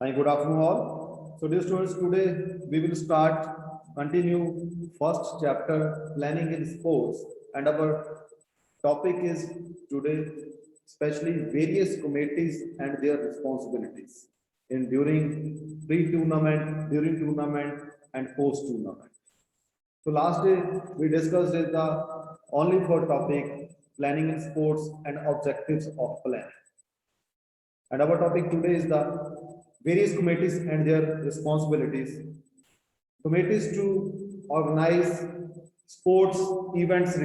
Hi, good afternoon all. So dear students, today we will continue first chapter planning in sports, and our topic is today especially various committees and their responsibilities in during tournament and post tournament. So last day we discussed is the only for topic planning in sports and objectives of planning. And our topic today is the various committees and their responsibilities. Committees to organize sports events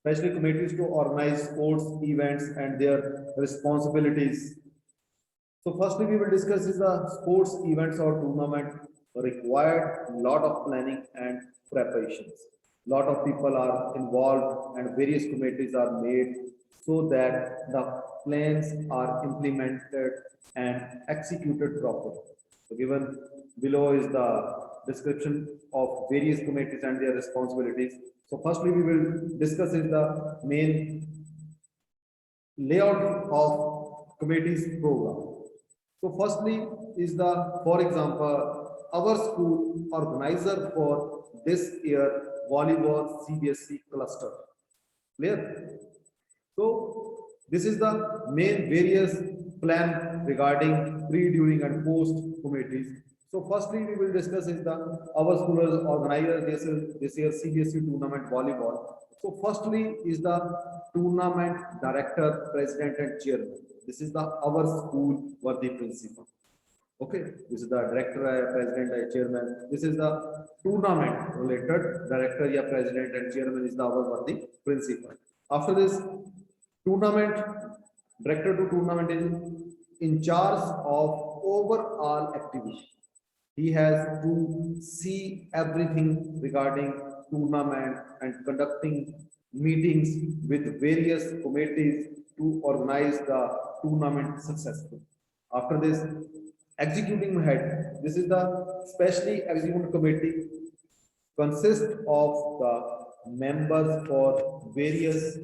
especially committees to organize sports events and their responsibilities. So firstly, we will discuss is the sports events or tournament required a lot of planning and preparations. Lot of people are involved and various committees are made so that the plans are implemented and executed properly. So given below is the description of various committees and their responsibilities. So firstly, we will discuss is the main layout of committee's program. So firstly is the, for example, our school organizer for this year volleyball CBSE cluster. Clear? So this is the main various plan regarding pre, during and post committees. So firstly, we will discuss is the our school organizer this year CBSE tournament volleyball. So firstly is the tournament director, president and chairman. This is the our school worthy principal. Okay, this is the director, president, chairman. This is the tournament related director, president, and chairman is the our worthy principal. After this, tournament director to tournament is in charge of overall activity. He has to see everything regarding tournament and conducting meetings with various committees to organize the tournament successfully. After this, executing head. This is the specially executive committee consists of the members for various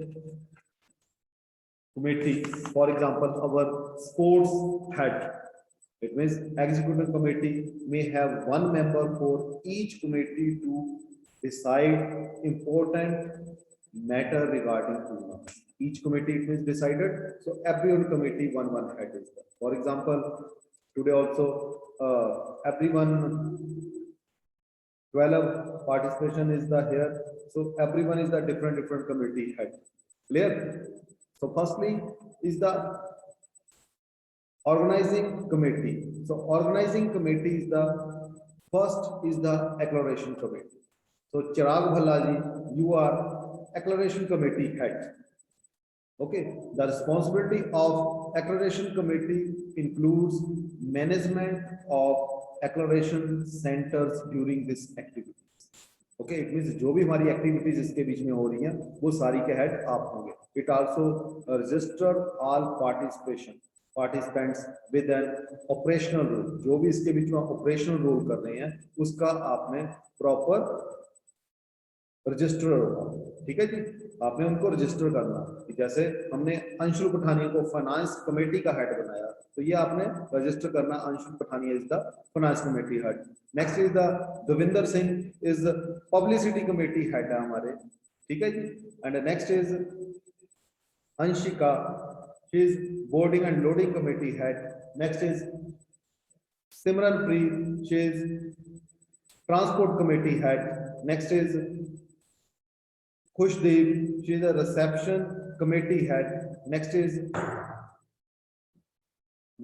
committee. For example, our sports head. It means executive committee may have one member for each committee to decide important matter regarding tournament. Each committee it is decided. So every committee one head is there. For example, today also everyone 12 participation is the here. So everyone is the different committee head. Clear? So firstly is the organizing committee. So organizing committee is the first is the acceleration committee. So Chirag Bhallaji, you are acceleration committee head. Okay, the responsibility of acceleration committee includes management of acceleration centers during this activity. Okay it means जो भी हमारी activities इसके बीच में हो रही हैं वो सारी के हेड आप होंगे. It also register all participants with an operational role. जो भी इसके बीच में ऑपरेशनल रोल कर रहे हैं उसका आपने प्रॉपर रजिस्टर होगा. ठीक है जी, आपने उनको रजिस्टर करना. जैसे हमने अंशुल पठानिया को फाइनेंस कमेटी का हेड बनाया तो ये आपने रजिस्टर करना. Anshul Pathania is the finance committee head. Next is the Devinder Singh is publicity committee head है हमारे. ठीक है जी. And next is Anshika, she is boarding and loading committee head. Next is Simranpreet, she is transport committee head. Next is Khushdeep, she is a reception committee head. Next is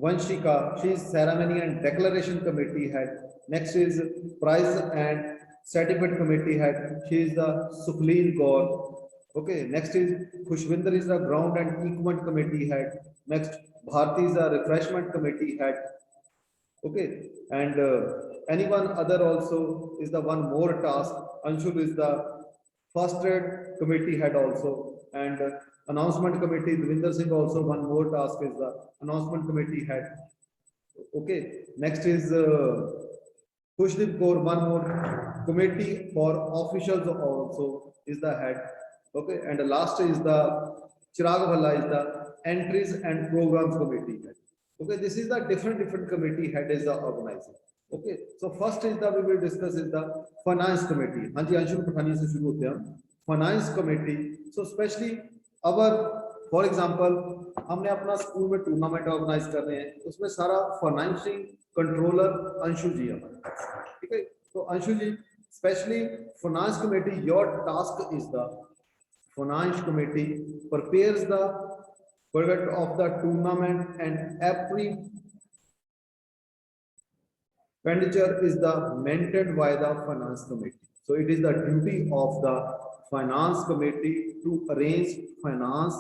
Vanshika, she is ceremony and declaration committee head. Next is prize and certificate committee head. She is the Sukhleen Kaur. Okay. Next is Khushvinder is the ground and equipment committee head. Next, Bharti is the refreshment committee head. Okay. And anyone other also is the one more task. Anshul is the first aid committee head also, and announcement committee Devinder Singh also one more task is the announcement committee head. Okay. Next is Khushdeep Kaur, one more committee for officials also is the head. Okay. And the last is the Chirag Bhalla is the entries and programs committee head. Okay, this is the different committee head is the organizer. Okay, so first is the we will discuss is the finance committee. हाँ जी, अंशुल पठानिया से शुरू होते हैं हम. Finance committee. So especially our, for example, हमने अपना school में tournament organise कर रहे हैं, उसमें सारा फाइनेंशियल कंट्रोलर अंशु जी हमारे पास. ठीक है, तो Anshu ji, specially finance committee, your task is the finance committee prepares the product of the tournament and every expenditure is the maintained by the finance committee. So it is the duty of the finance committee to arrange finance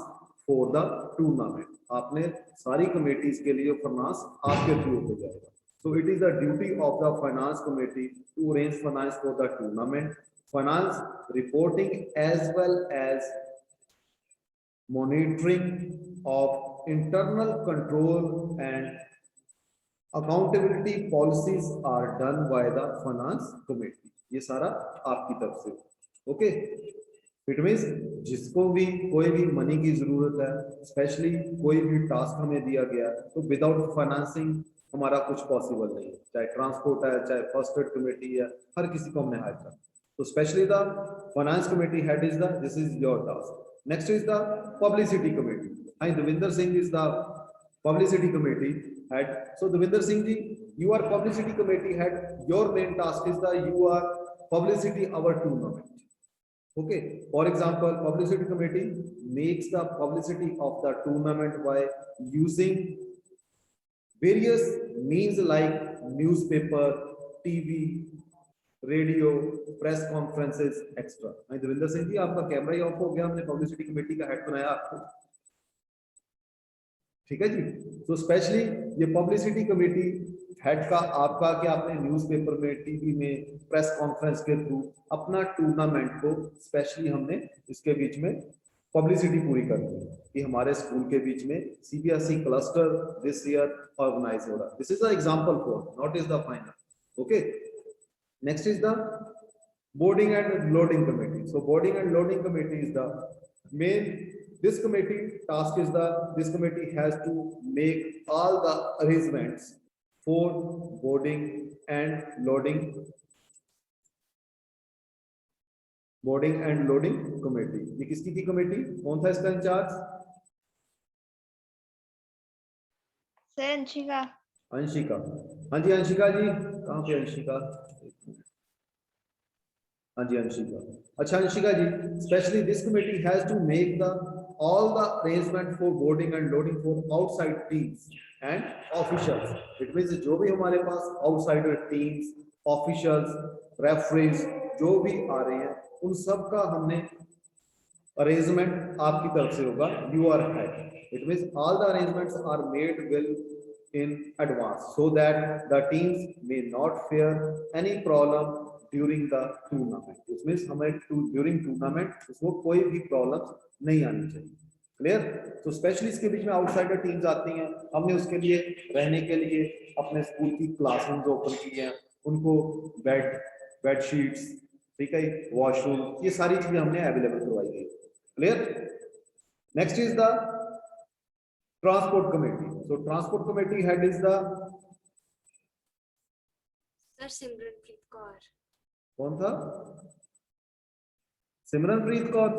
for the tournament. आपने सारी committees के लिए finance आपके through हो जाएगा. So it is the duty of the finance committee to arrange finance for the tournament, finance reporting as well as monitoring of internal control and accountability policies are done by the finance committee. ये सारा आपकी तरफ से. Okay, it means जिसको भी कोई भी money की जरूरत है, स्पेशली कोई भी टास्क हमें दिया गया, तो विदाउट फाइनेंसिंग हमारा कुछ पॉसिबल नहीं है. चाहे ट्रांसपोर्ट है, चाहे फर्स्ट एड कमेटी है, हर किसी को हमने हायर किया. तो specially the finance committee head is the, this is your task. Next is the publicity committee. हां, Devinder Singh is the publicity committee head. So Devinder Singh ji, you are publicity committee head. Your main task is that you are publicity our tournament. Okay, for example, publicity committee makes the publicity of the tournament by using various means like newspaper, TV, radio, press conferences, etc. Devinder Singh ji, आपका camera he of हो गया, हमने publicity committee का head बनाया आपको. ठीक है जी. तो स्पेशली ये पब्लिसिटी कमेटी हेड का आपका कि आपने न्यूज़पेपर में, टीवी में, प्रेस कॉन्फ्रेंस के थ्रू अपना टूर्नामेंट को स्पेशली हमने इसके बीच में पब्लिसिटी पूरी कर दी कि हमारे स्कूल के बीच में CBSE cluster this year organise हो रहा है. This is the example for, not is the final. Okay, next is the boarding and loading committee. So boarding and loading committee is the main. This committee task is the, this committee has to make all the arrangements for boarding and loading committee. ये किसकी थी committee, कौन था इसका in charge? Sir Anshika. Anshika. हाँ जी अंशिका जी, कहाँ पे अंशिका? हाँ जी अंशिका. अच्छा Anshika ji, specially this committee has to make the all the arrangement for boarding and loading for outside teams and officials. It means जो भी हमारे पास outsider teams, officials, referees जो भी आ रहे हैं, उन सब का हमने arrangement आपकी तरफ से होगा. You are head. It means all the arrangements are made well in advance so that the teams may not fear any problem during the tournament. It means हमें during tournament उसको कोई भी प्रॉब्लम नहीं आनी चाहिए. क्लियर. तो specially इसके बीच में आउटसाइडर टीम्स आती हैं, हमने उसके लिए रहने के लिए अपने स्कूल की क्लासरूम्स ओपन की हैं, उनको बेडशीट्स, ठीक है, वॉशरूम, ये सारी चीजें हमने अवेलेबल करवाई है. Clear. Next is the transport committee. So transport committee head is the sir Simranpreet Kaur. कौन था? Simranpreet Kaur.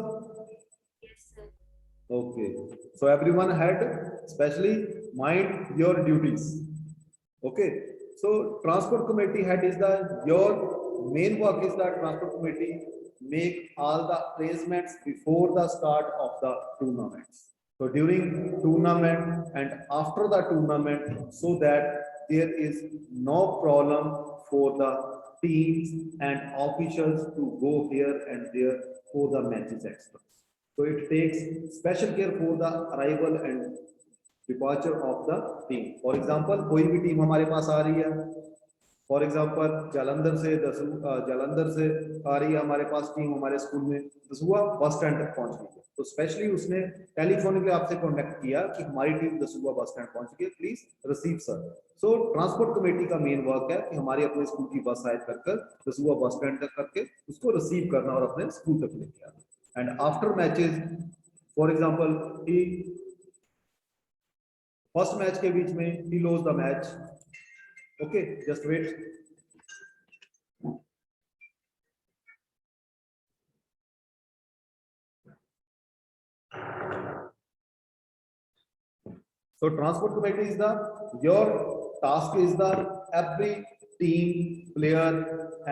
Yes sir. Okay, so everyone had especially mind your duties. Okay, so transport committee head is the, your main work is that transport committee make all the arrangements before the start of the tournaments. So during tournament and after the tournament, so that there is no problem for the teams and officials to go here and there for the matches extra. So it takes special care for the arrival and departure of the team. For example, कोई भी team हमारे पास आ रही है, for example Jalandhar से आ रही है हमारे पास team, हमारे स्कूल में दसुआ बस स्टैंड तक पहुंच गई है, तो स्पेशली उसने टेलीफोनिकली आपसे कांटेक्ट किया कि हमारी टीम दसुआ बस स्टैंड पहुंच गई, please receive sir. So transport committee का मेन वर्क है कि हमारी अपने स्कूल की बस हायर कर दसुआ बस स्टैंड तक करके उसको रिसीव करना और अपने स्कूल तक लेके आना. And after matches, for example, he first match के बीच में ही loss the match. Okay, just wait. So transport committee is the your task is the every team player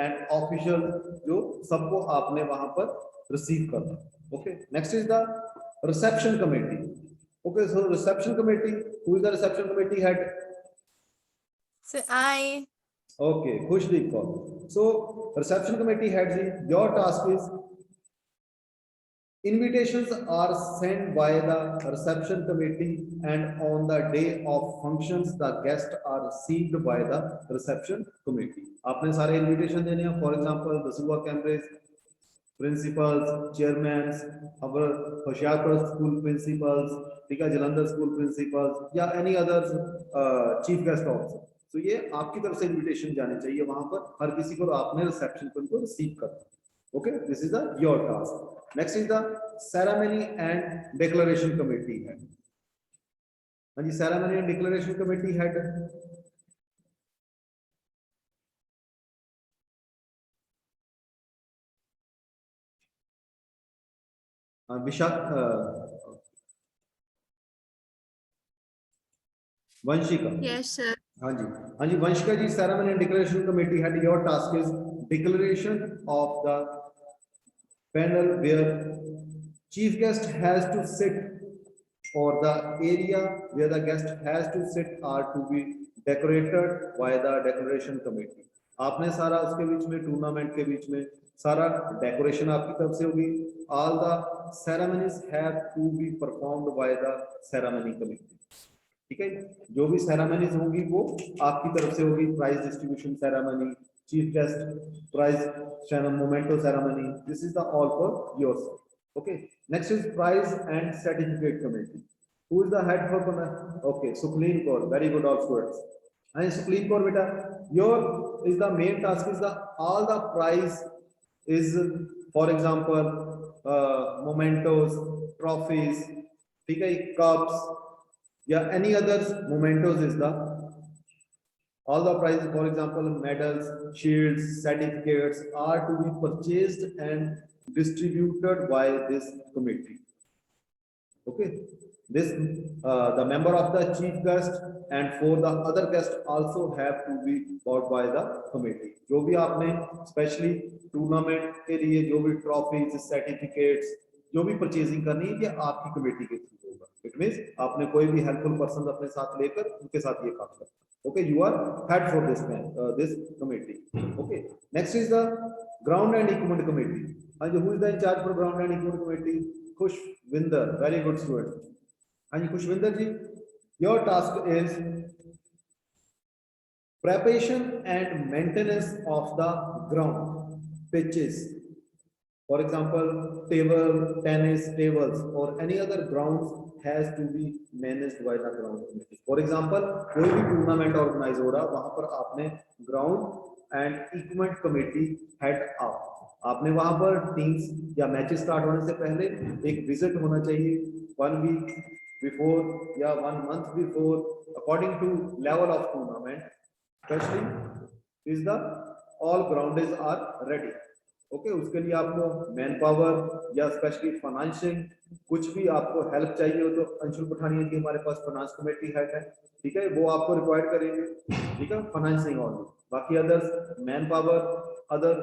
and official जो सबको आपने वहां पर रिसीव करना. Okay, next is the reception committee. Okay, so reception committee, who is the reception committee head? So I. Okay, Khushdeep Kaur. So reception committee head ji, your task is invitations are sent by the reception committee and on the day of functions the guests are received by the reception committee. आपने सारे invitation देने हैं. For example, the Suba Cambridge principals, chairmen, our Hoshiarpur school principals, ठीक है, Jalandhar school principals या any other chief guest also. So ये आपकी तरफ से invitation जाने चाहिए वहां पर. हर किसी को आपने reception पर उनको receive करना. Okay, this is the your task. Next is the ceremony and declaration committee head. हाँ जी, ceremony and declaration committee head. Vanshika. Yes, sir. हाँ जी, हाँ जी, वंशिका जी, ceremony and declaration committee head. Your task is declaration of the panel where chief guest has to sit, or the area where the guest has to sit are to be decorated by the decoration committee. आपने सारा उसके बीच में tournament के बीच में सारा decoration आपकी तरफ से होगी. All the ceremonies have to be performed by the ceremony committee. ठीक है, जो भी सेरेमनीज होंगी वो आपकी तरफ से होगी. Prize distribution ceremony, chief guest prize ceremony, memento ceremony, this is the all for yourself. Okay, next is prize and certificate committee. Who is the head for? Okay, Sukhleen Kaur, very good all students. And Sukhleen Kaur beta, your is the main task is the all the prize is, for example, mementos, trophies, ठीक है, cups, या any others mementos is the all the prizes, for example, medals, shields, certificates are to be purchased and distributed by this committee. Okay, this the member of the chief guest and for the other guests also have to be bought by the committee. जो भी आपने specially tournament के लिए जो भी trophies, certificates, जो भी purchasing करनी है, ये आपकी कमेटी के थ्रू होगा. इट मींस आपने कोई भी हेल्पफुल पर्सन अपने साथ लेकर उनके साथ ये काम करना. Okay, you are head for this man, this committee. Okay, next is the ground and equipment committee. And who is the in charge for ground and equipment committee? Khushvinder, very good student. And Khushvinder ji, your task is preparation and maintenance of the ground, pitches. For example, table, tennis tables or any other grounds has to be managed by the ground committee. For example, कोई भी tournament organise हो रहा, वहां पर आपने ground and equipment committee head आपने वहां पर टीम्स या मैचेस स्टार्ट होने से पहले एक विजिट होना चाहिए 1 वीक बिफोर या 1 month before, according to level of tournament. Specially is the all grounds are ready. Okay, उसके लिए आपको मैन पावर या स्पेशली फाइनेंशिंग, कुछ भी आपको हेल्प चाहिए हो तो अंशुल पठानिया जी हमारे पास फाइनेंस कमेटी हेड है, ठीक है, वो आपको रिक्वायर करेंगे. ठीक है, फाइनेंसिंग ऑनली, बाकी others man power other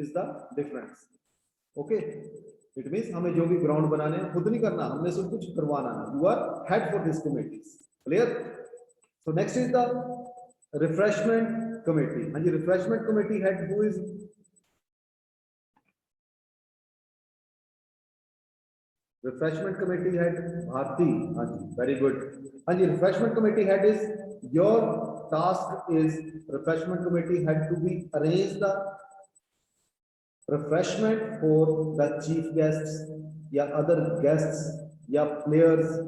is the difference. Okay, it means हमें जो भी ग्राउंड बनाने हैं खुद नहीं करना, हमने सब कुछ करवाना है. You are head for this committees. Clear? So next is the refreshment committee. हाँ जी, refreshment committee head who is refreshment committee head? Bharti. हाँ जी, वेरी गुड. हाँ जी, refreshment committee head is your task is refreshment committee head to be arrange the refreshment for the chief guests या other guests या players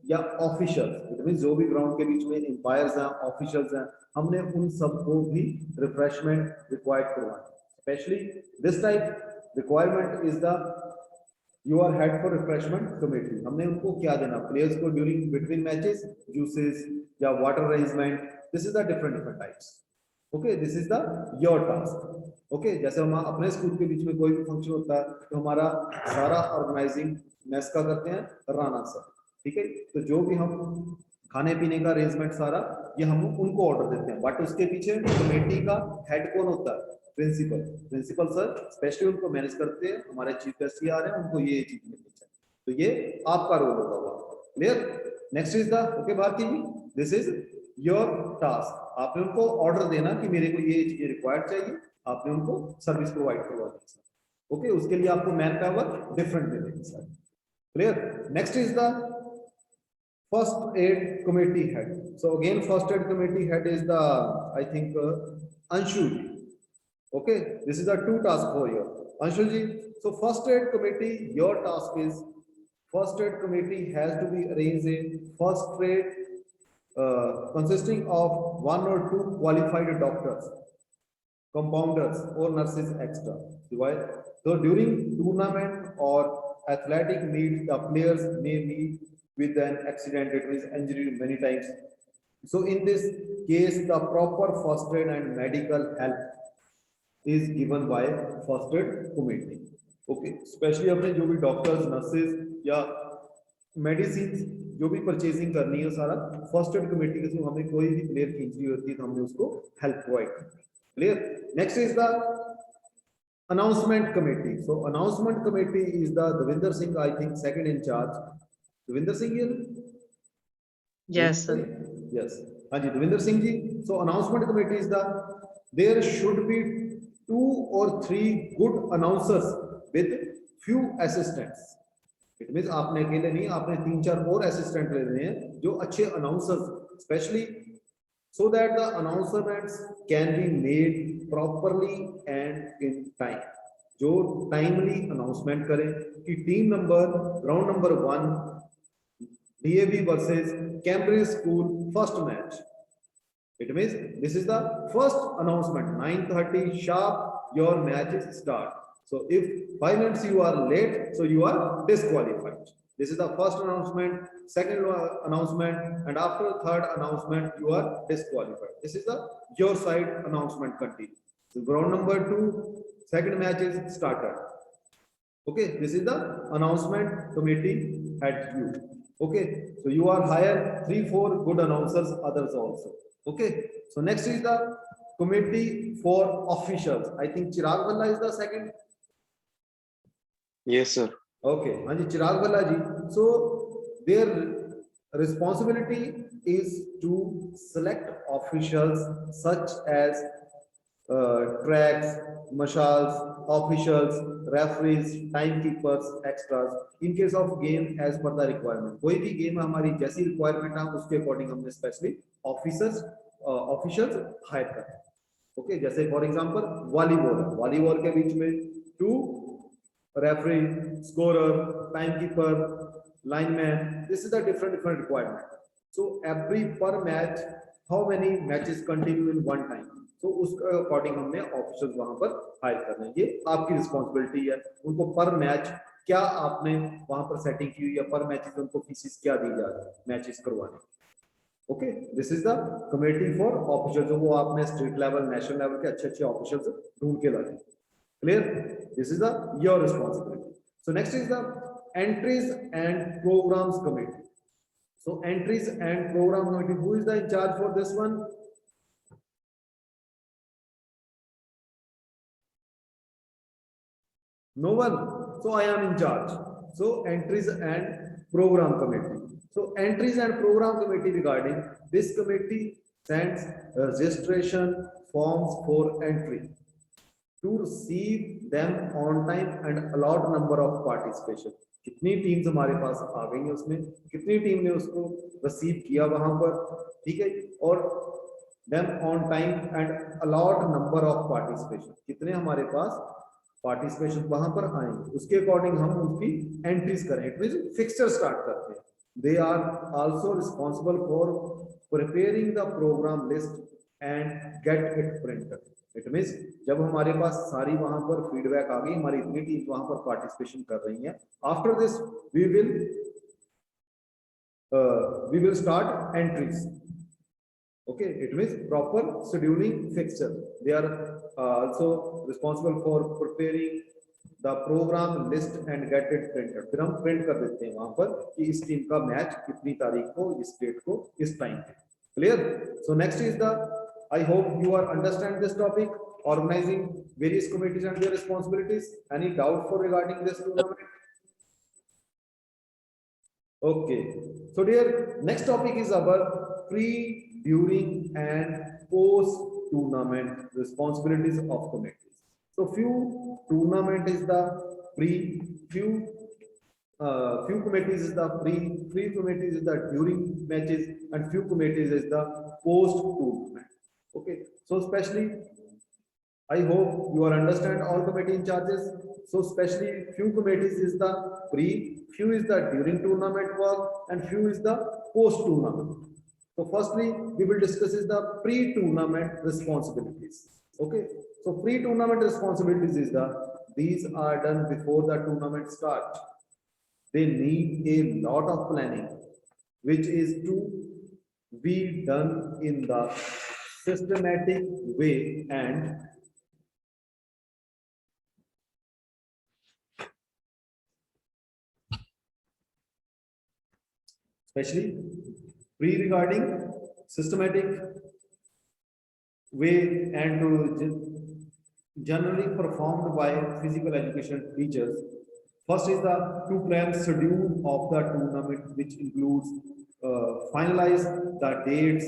या officials. It means जो भी ground के बीच में एम्पायर्स हैं, ऑफिशियल्स हैं, हमने उन सबको भी रिफ्रेशमेंट रिक्वायर्ड करवाना. Specially this type requirement is the you are head for refreshment committee, हमने उनको क्या देना, प्लेयर्स को ड्यूरिंग बिटवीन मैचेस जूसेस या water arrangement, this is the different types. Okay, this is the your task. Okay, जैसे हम अपने school के बीच में कोई भी फंक्शन होता है तो हमारा सारा ऑर्गेनाइजिंग मेस का करते हैं राणा सर, ठीक है। तो जो भी हम खाने पीने का अरेंजमेंट सारा ये हम उनको ऑर्डर देते हैं, बट उसके पीछे कमेटी का हेड कौन होता है, प्रिंसिपल। प्रिंसिपल सर स्पेशली उनको मैनेज करते हैं, हमारे चीफ गेस्ट आ रहे हैं उनको ये चीज मिलनी चाहिए, तो ये आपका रोल होगा वहां। Clear. Next is the, okay Bharti ji, this is your task. आपने उनको ऑर्डर देना कि मेरे को ये चीजें रिक्वायर्ड चाहिए, आपने उनको सर्विस प्रोवाइड करवानी है सर। ओके, उसके लिए आपको मैन पावर डिफरेंट मिलेगी sir. Clear. Next is the first aid committee head. So again, first aid committee head is the, I think, Anshu ji. Okay, this is the two task for you, Anshu ji. So first aid committee, your task is, first aid committee has to be arranged in first aid consisting of 1 or 2 qualified doctors, compounders or nurses extra. So during tournament or athletic meet, the players may meet with an accident, it means injury many times. So in this case, the proper first aid and medical help is given by first aid committee. Okay, especially अपने जो भी doctors, nurses या medicine जो भी purchasing करनी है सारा first aid committee के थ्रू, हमें कोई भी प्लेयर की इंजरी होती है तो हमने उसको हेल्प प्रोवाइड करनी है। Clear. Next is the announcement committee. So announcement committee is the Devinder Singh, I think, second in charge. Devinder Singh here? Yes, sir. Yes. Haji, Devinder Singh ji. So announcement committee is the, there should be 2 or 3 good announcers with few assistants. It means आपने अकेले नहीं, आपने 3-4 और assistant ले रहे हैं जो अच्छे announcers, especially so that the announcements can be made properly and in time. जो timely announcement करें कि team number ground number 1 DAV versus Cambridge School first match. It means this is the first announcement, 9:30 sharp your match is start. So if 5 minutes you are late, so you are disqualified. This is the first announcement, second announcement, and after third announcement you are disqualified. This is the your side announcement continue. So ground number 2, second match is started. Okay, this is the announcement committee at you. Okay, so you are hire 3-4 good announcers, others also. Okay, so next is the committee for officials. I think Chirag Bhalla is the second. Yes, sir. Okay, Anji Chirag Bhalla ji. So their responsibility is to select officials such as tracks, marshals, officials, referees, timekeepers, extras. In case of game, as per the requirement. कोई भी game हमारी जैसी requirement है उसके according हमने specially officers higher करते हैं। Okay, जैसे फॉर एग्जांपल वॉलीबॉल के बीच में 2 referee, scorer, timekeeper, lineman, this is the different requirement. So every per match how many matches continue in one time, तो उसके अकॉर्डिंग हमने ऑफिसर्स वहां पर हायर करना है। ये आपकी रिस्पॉन्सिबिलिटी है, उनको पर मैच क्या आपने वहां पर सेटिंग की हुई है, पर मैचेस उनको फीसिस क्या दी जा रही है मैचेस करवाने। Okay, this is the committee for officers, जो वो आपने स्टेट लेवल, नेशनल लेवल के अच्छे ऑफिसर्स ढूंढ के लाए। Clear, this is the your responsibility. So next is the entries and programmes committee. So entries and programme committee, who is the incharge for this one? No one. So I am in charge. So entries and program committee. So entries and program committee, regarding this committee sends registration forms for entry to receive them on time and allot number of participation. कितनी teams हमारे पास आ गई हैं, उसमें कितनी team ने उसको receive किया वहां पर, ठीक है, और them on time and allot number of participation, कितने हमारे पास पार्टिसिपेशन वहां पर आएंगे, उसके अकॉर्डिंग हम उनकी एंट्रीज करें। इट मींस फिक्सचर स्टार्ट करते हैं। They are also responsible for preparing the programme list and get it printed. It means जब हमारे पास सारी वहां पर फीडबैक आ गई, हमारी इतनी टीम वहां पर पार्टिसिपेशन कर रही है, after this we will start entries. Okay, it means proper scheduling fixture. They are also responsible for preparing the program list and get it printed. फिर हम प्रिंट कर देते हैं वहां पर कि इस टीम का मैच कितनी तारीख को, इस डेट को, इस टाइम पे. Clear? So next is the, I hope you are understand this topic, organizing various committees and their responsibilities. Any doubt for regarding this tournament? Okay, so dear, next topic is our pre, during and post tournament responsibilities of committees. So few tournament is the pre, few committees is the pre committees is the during matches, and few committees is the post tournament. Okay, so especially I hope you are understand all committee in charges. So especially few committees is the pre, few is the during tournament work, and few is the post tournament. So firstly, we will discuss is the pre-tournament responsibilities. Okay. So pre-tournament responsibilities is the, these are done before the tournament start. They need a lot of planning, which is to be done in the systematic way, and especially regarding systematic way and to generally performed by physical education teachers. First is the to plan schedule of the tournament, which includes finalize the dates,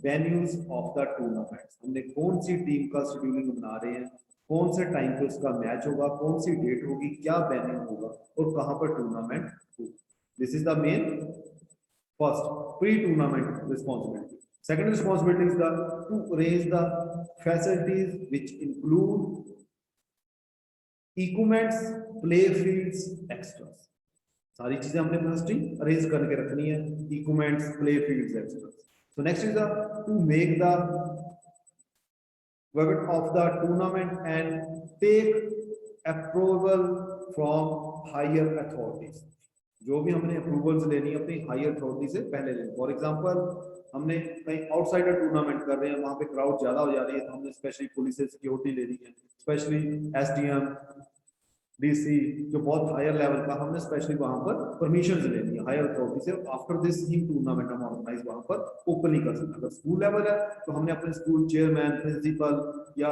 venues of the tournament. हमने कौन सी team का scheduling बना रहे हैं, कौन से time पे उसका मैच होगा, कौन सी डेट होगी, क्या वेन्यू होगा और कहां पर टूर्नामेंट होगा. This is the main first pre-tournament responsibility. Second responsibility is the to arrange the facilities, which include equipments, play fields, extras. सारी चीजें हमने फर्स्ट ही अरेंज करके रखनी है, equipments, play fields, extras. So next is the to make the budget of the tournament and take approval from higher authorities. जो भी हमने approvals लेनी है अपनी हायर अथॉरिटी से पहले लेनी. फॉर एग्जांपल हमने कहीं आउटसाइडर टूर्नामेंट कर रहे हैं, वहां पे क्राउड ज्यादा हो जा रही है, तो हमने स्पेशली पुलिस से सिक्योरिटी लेनी है, स्पेशली एसडीएम, डीसी जो बहुत हायर लेवल का, हमने स्पेशली वहां पर परमिशन लेनी है हायर अथॉरिटी से. आफ्टर दिस ही टूर्नामेंट हम ऑर्गेनाइज वहां पर ओपनली कर सकते हैं. अगर स्कूल लेवल है तो हमने अपने स्कूल चेयरमैन, प्रिंसिपल या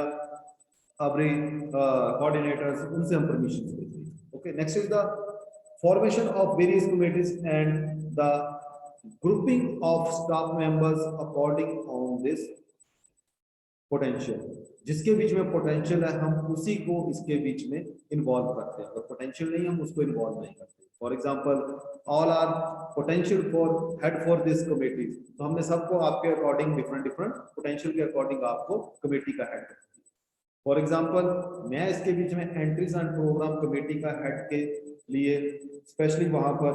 अपने कोऑर्डिनेटर्स, उनसे हम परमिशन लेते हैं. Okay, next is the formation of various committees and the grouping of staff members according on this potential. जिसके बीच में पोटेंशियल है हम उसी को इसके बीच में इन्वॉल्व करते हैं, अगर पोटेंशियल नहीं हम उसको इन्वॉल्व नहीं करते. For example all are potential for head for this committees, तो हमने सबको आपके अकॉर्डिंग डिफरेंट डिफरेंट पोटेंशियल के अकॉर्डिंग आपको कमेटी का हेड. फॉर एग्जांपल मैं इसके बीच में एंट्रीज एंड प्रोग्राम कमेटी का हेड के लिए स्पेशली वहां पर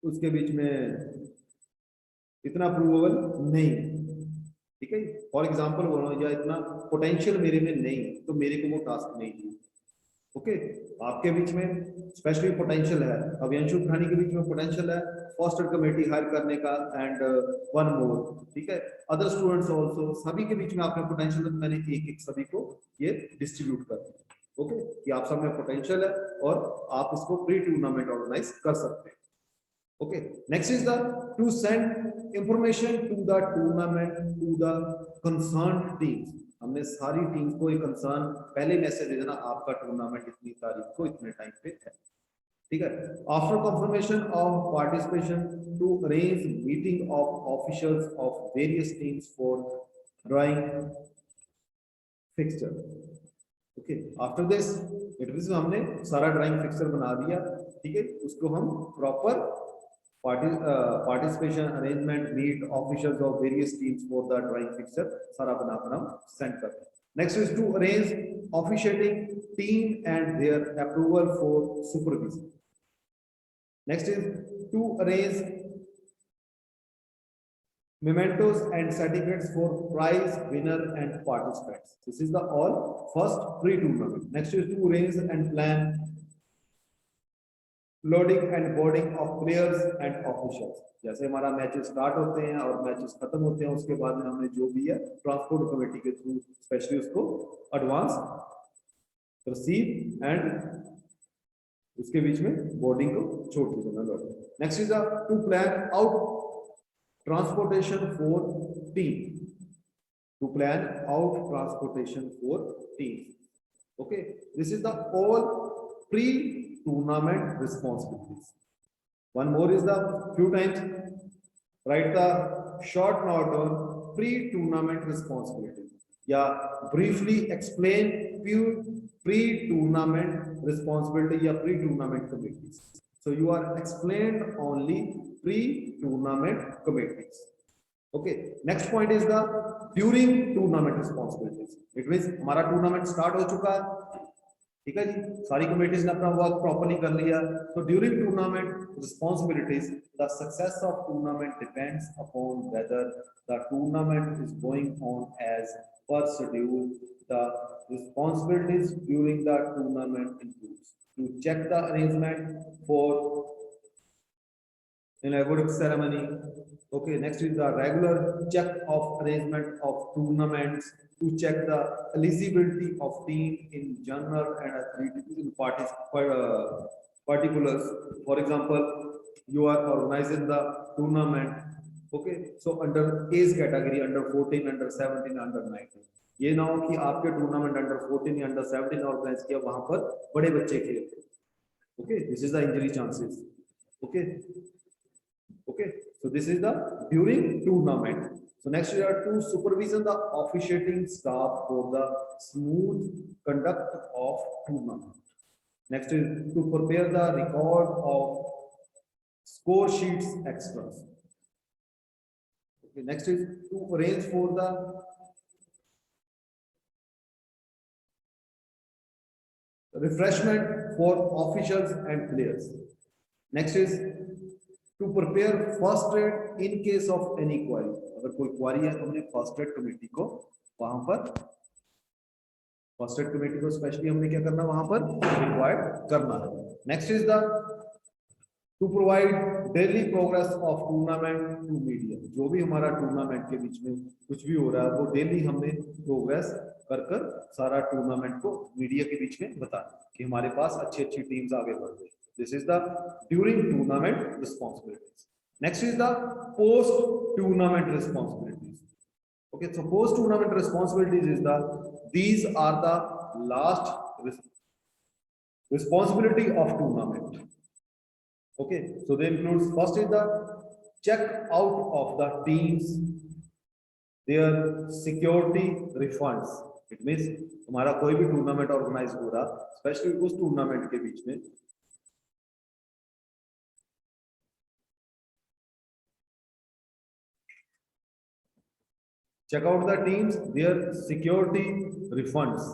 उसके बीच में इतना अप्रूवेबल नहीं, ठीक है. फॉर एग्जांपल बोलो या इतना पोटेंशियल मेरे में नहीं, तो मेरे को वो टास्क नहीं है. ओके, आपके बीच में स्पेशली पोटेंशियल है, अभियांशु खानी के बीच में पोटेंशियल है फॉस्टर कमेटी हायर करने का एंड वन मोर, ठीक है. अदर स्टूडेंट्स आल्सो, सभी के बीच में आपने पोटेंशियल, तो मैंने एक एक सभी को ये डिस्ट्रीब्यूट कर दिया. ओके, कि आप सब में पोटेंशियल है और आप इसको प्री टूर्नामेंट ऑर्गेनाइज कर सकते हैं. Okay, next is the to send information to the tournament to the concern teams. हमने सारी टीम्स को एक कंसर्न पहले मैसेज दे देना, आपका टूर्नामेंट इतनी तारीख को इतने टाइम पे है, ठीक है. After confirmation of participation to arrange meeting of officials of various teams for drawing fixture. Okay, after this it means हमने सारा ड्राइंग फिक्सचर बना दिया, ठीक है. उसको हम proper participation arrangement meet officials of various teams for the drawing fixture सारा बनाकर हम सेंड करते हैं. Next is to arrange officiating team and their approval for supervision. Next is to arrange mementos and certificates for prize winner and participants. This is the all first pre-tournament. Next is to arrange and plan loading and boarding of players and officials. जैसे हमारा matches start होते हैं और matches खत्म होते हैं, उसके बाद में हमने जो भी है ट्रांसपोर्ट कमेटी के थ्रू स्पेशली उसको एडवांस रिसीव एंड उसके बीच में बोर्डिंग को छोड़ देना। Next is to plan out transportation for team, to plan out transportation for team. Okay, this is the all pre-tournament responsibilities. One more is the few times write the short note on pre-tournament responsibilities. Yeah, briefly explain few pre-tournament responsibility या pre-tournament committees. So you are explained only pre-tournament committees. Okay. Next point is the during tournament responsibilities. It means हमारा tournament start हो चुका है, ठीक है जी, सारी committees ने अपना work properly कर लिया. So during tournament responsibilities, the success of tournament depends upon whether the tournament is going on as per schedule. The responsibilities during the tournament includes to check the arrangement for inaugurative ceremony. Okay, next is the regular check of arrangement of tournaments, to check the eligibility of team in general and athletics in particulars. For example, you are organizing the tournament. Okay, so under age category, under 14, under 17, under 19. ये ना हो कि आपके tournament under 14 या under 17 organise किया, वहां पर बड़े बच्चे खेलते. Okay, this is the injury chances. Okay, okay, so this is the during tournament. So next we are to supervision the officiating staff for the smooth conduct of tournament. Next is to prepare the record of score sheets extras. Okay, next is to arrange for the refreshment for officials and players. Next is to prepare first aid in case of any query. अगर कोई क्वारी है तो हमने first aid committee को वहां पर first aid committee को specially हमने क्या करना वहां पर रिक्वायर्ड करना है. Next is the to provide daily progress of tournament to media. जो भी हमारा टूर्नामेंट के बीच में कुछ भी हो रहा है वो डेली हमने प्रोग्रेस कर सारा टूर्नामेंट को मीडिया के बीच में बताना कि हमारे पास अच्छी अच्छी टीम्स आगे बढ़ रही. This is the during tournament responsibilities. Next is the post tournament responsibilities. Okay, so post tournament responsibilities is the these are the last responsibility of tournament. Okay, so they include first is the check out of the teams, their security refunds. It means हमारा कोई भी tournament organise हो रहा, specially उस tournament के बीच में check out the teams, their security refunds.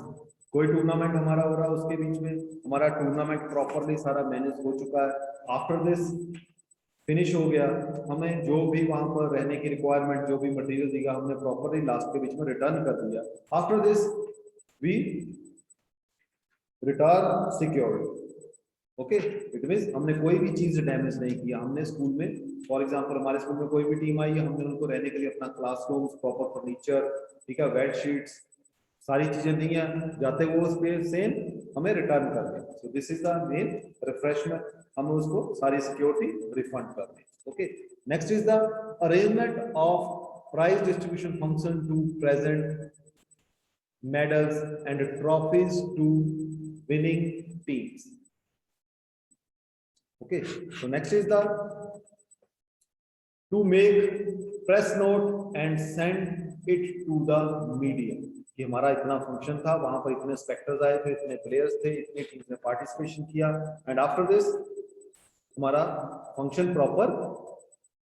कोई टूर्नामेंट हमारा हो रहा है उसके बीच में हमारा टूर्नामेंट प्रॉपरली सारा मैनेज हो चुका है. आफ्टर दिस फिनिश हो गया, हमें जो भी वहां पर रहने की रिक्वायरमेंट जो भी मटेरियल दिया हमने प्रॉपरली लास्ट के बीच में रिटर्न कर दिया. After this we return security. Okay, it means हमने कोई भी चीज डैमेज नहीं किया. हमने स्कूल में फॉर एग्जांपल हमारे स्कूल में कोई भी टीम आई है, हमने उनको रहने के लिए अपना क्लासरूम, प्रॉपर फर्नीचर, ठीक है, बेड शीट्स, सारी चीजें दी हैं, जाते वो उस पे सेम हमें रिटर्न कर दें. So this is the main refreshment, हम उसको सारी सिक्योरिटी रिफंड कर दें. Okay, next is the arrangement of prize distribution function to present medals and trophies to winning teams. Okay, so next is the to make press note and send it to the media. कि हमारा इतना function था, वहां पर इतने spectres आए थे, इतने प्लेयर्स थे, इतनी टीम्स ने पार्टिसिपेशन किया, एंड आफ्टर दिस हमारा फंक्शन प्रॉपर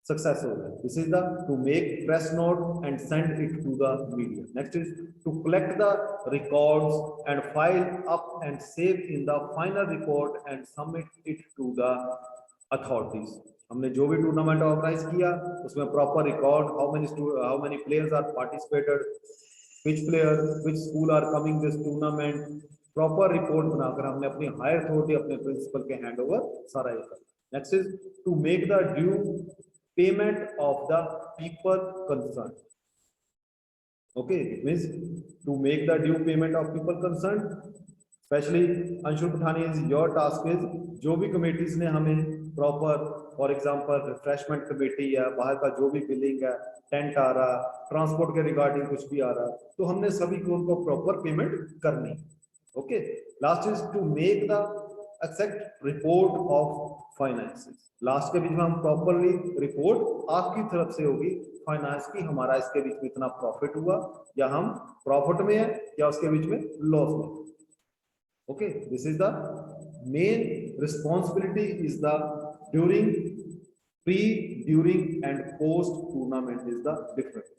success हो गया. This is the to make press note and send it to the media. Next is to collect the records and file up and save in the final report and submit it to the authorities. हमने जो भी tournament organise किया उसमें proper record, how many players are participated, which player, which school are coming this tournament, proper report बनाकर हमने अपनी higher authority, अपने principal के हैंड ओवर सारा ये कर। Next is to make the due payment of the people concern. Okay, it means to make the due payment of people concern. Specially Anshul Pathani, is your task is, जो भी committees ने हमें proper, for example refreshment committee या बाहर का जो भी billing है, टेंट आ रहा, ट्रांसपोर्ट के रिगार्डिंग कुछ भी आ रहा, तो हमने सभी को उनको प्रॉपर पेमेंट करनी। Okay, last is to make the except report of finances. Last के बीच में हम प्रॉपरली रिपोर्ट आपकी तरफ से होगी फाइनेंस की, हमारा इसके बीच में इतना प्रॉफिट हुआ या हम प्रॉफिट में है या उसके बीच में लॉस में। Okay, this is the main responsibility is the during, pre, during and post tournament is the difference.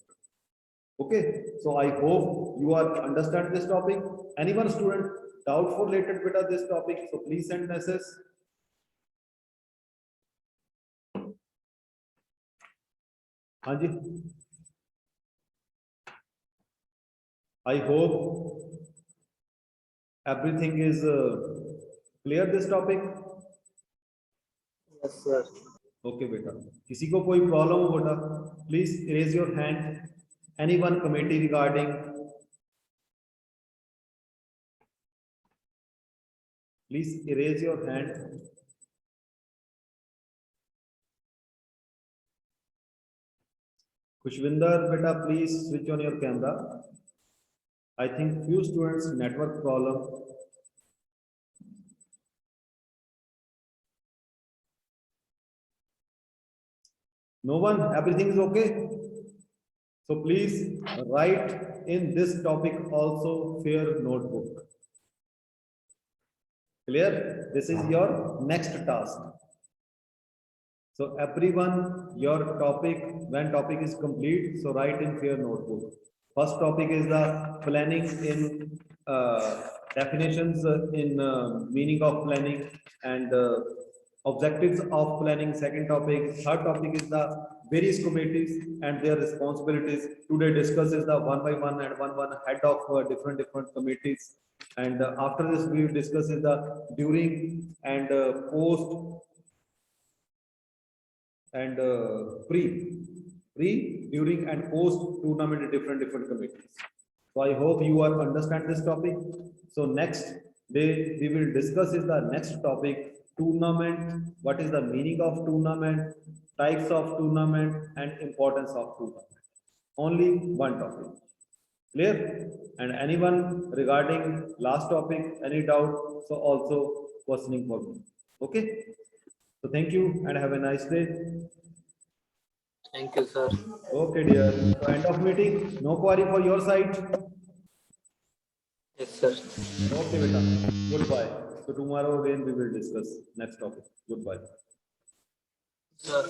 Okay, so I hope you are understand this topic. Anyone student doubtful related with this topic, so please send message. हाँ जी, I hope everything is clear this topic. Yes, sir. Okay बेटा, किसी को कोई problem हो बेटा, please raise your hand. Anyone committee regarding, please raise your hand. Khushwinder बेटा, please switch on your camera. I think few students network problem. No one, everything is okay. So please write in this topic also fair notebook. Clear? This is your next task. So everyone, your topic, when topic is complete, so write in fair notebook. First topic is the planning in definitions in meaning of planning and objectives of planning. Second topic, third topic is the various committees and their responsibilities. Today discusses the one by one and one head of different committees. And after this we will discuss is the during and post and pre, during and post tournament different committees. So I hope you are understand this topic. So next day we will discuss is the next topic, tournament, what is the meaning of tournament, types of tournament and importance of tournament. Only one topic. Clear? And anyone regarding last topic, any doubt, so also questioning for me. Okay, so thank you and have a nice day. Thank you, sir. Okay dear, so end of meeting, no query for your side. Yes, sir. Okay beta, goodbye. So tomorrow again we will discuss next topic. Goodbye. Sir.